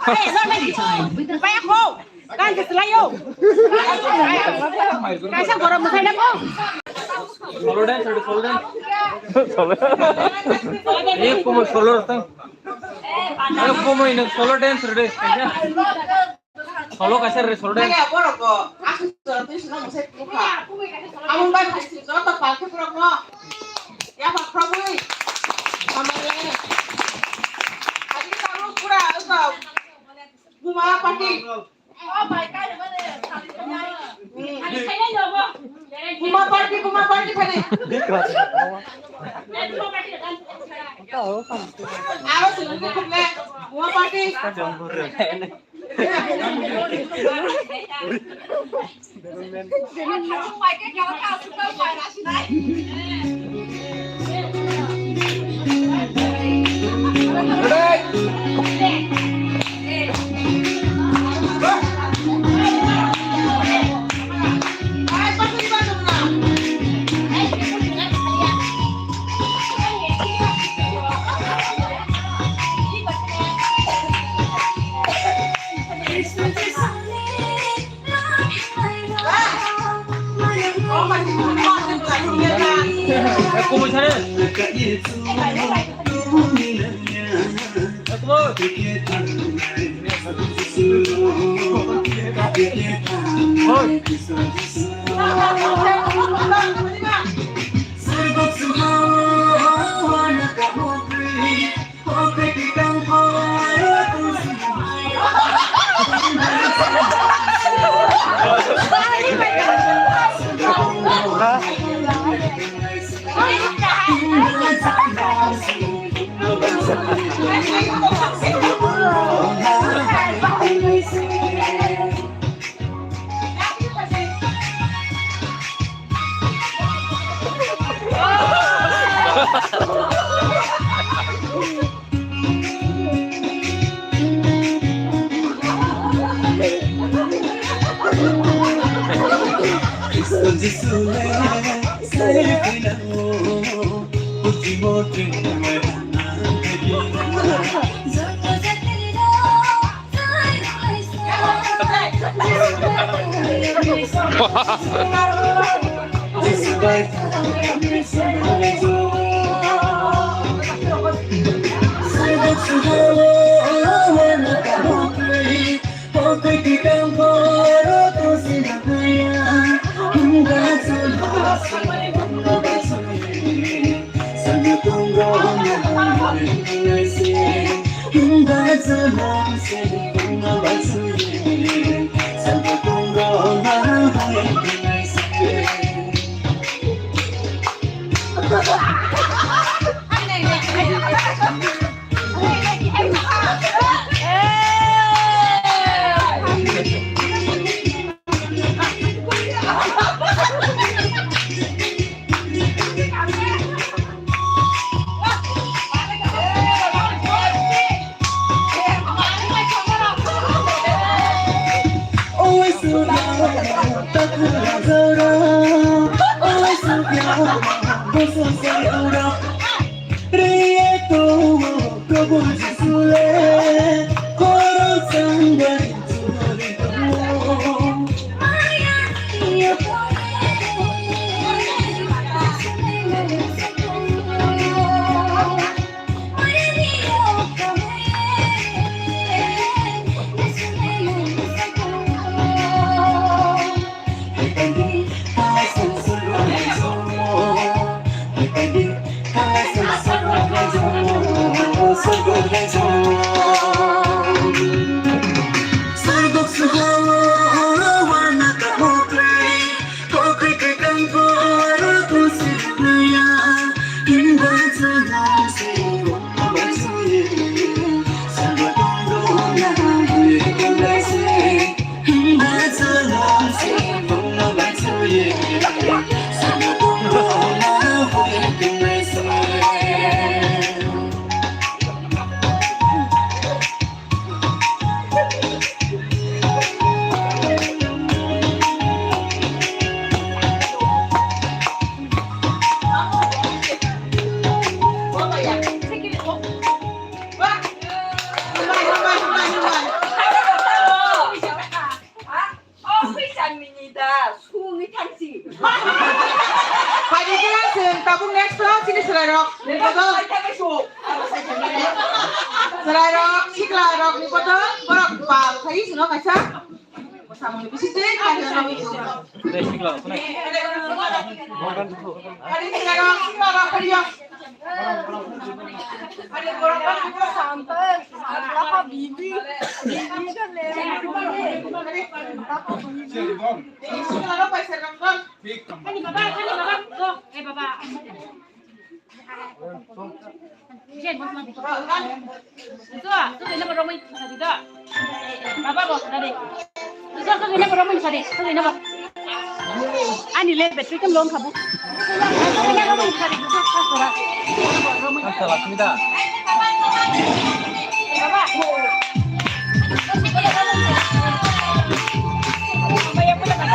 Bay khơi lên. Bay khô. Kan cái lấy vô. Cái sao gồm một thay lắm không? Solo dance, solo dance. Solo. Ek como solo rata. Ek como in solo dance ready. Solo कैसे रे solo dance? Amun bay nó tập phải cái pro nó. Ya phải pro đi. Kamera. Hari tahu pura itu. Bunga party. Oh my god, mana? Hari saya jogo. Bunga party kali. Awas sini kumle. Bunga party. Como sana? Pwede ka lang sin, tapos next lang, sinisalarok. Nito to. Salarok, siklarok, nito to. Barok pa, kayo sino kaysa? Kasama ni Bisitin, kaya namin ito. Deh, sikla. Kunay. Pwede siklarok, siklarok, kayo. Pwede barok pa, nito. Siklarok, pa, siklarok. Jen, mas mati. Itu ah, tu kena beromai tadi dah. Bapa bos tadi. Itu tu kena beromai tadi. Tu kena apa? Ani le battery kan long kabu. Kena beromai tadi. Hasta 왔습니다. Bapa. Bayar pula kan?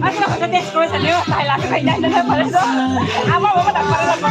Aku nak kata test kau sendiri, tak lah kainan dengan pada tu. Apa apa tak pada apa.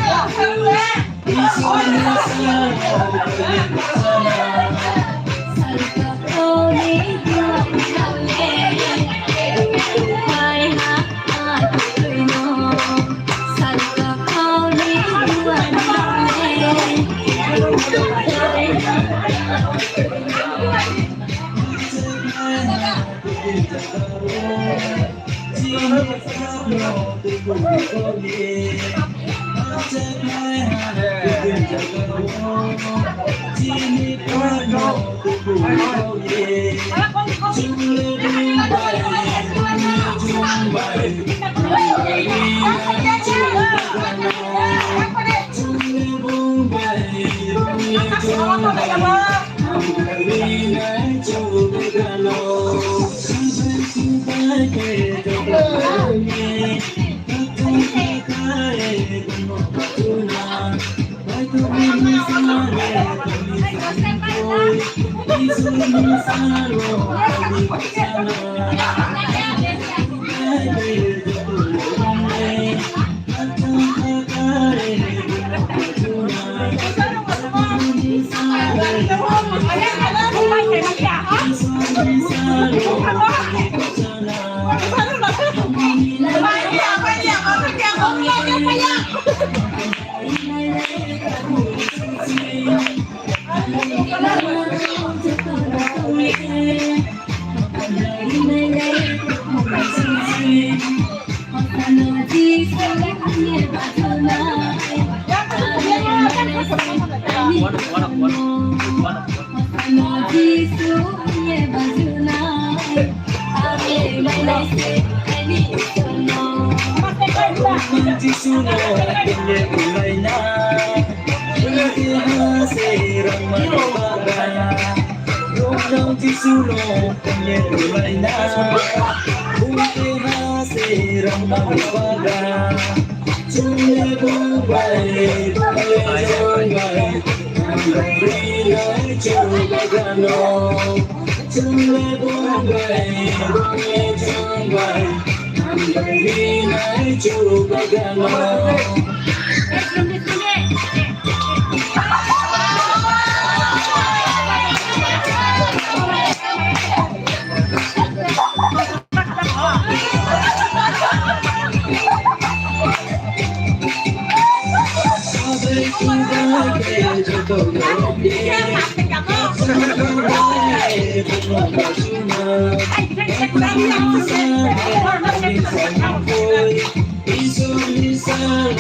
Isu misal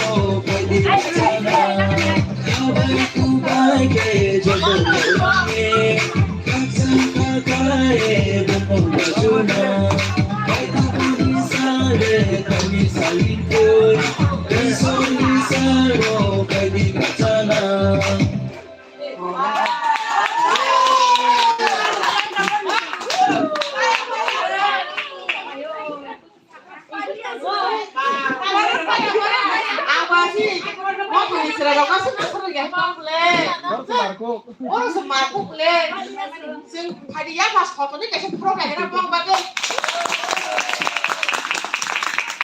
kami saling pun Indonesia lo kami kacana Apa sih? Mau beli seragam kan senang ya boleh. Orang semarku boleh. Sing hadiah pas fotonya kayak pro kayak apa bagus.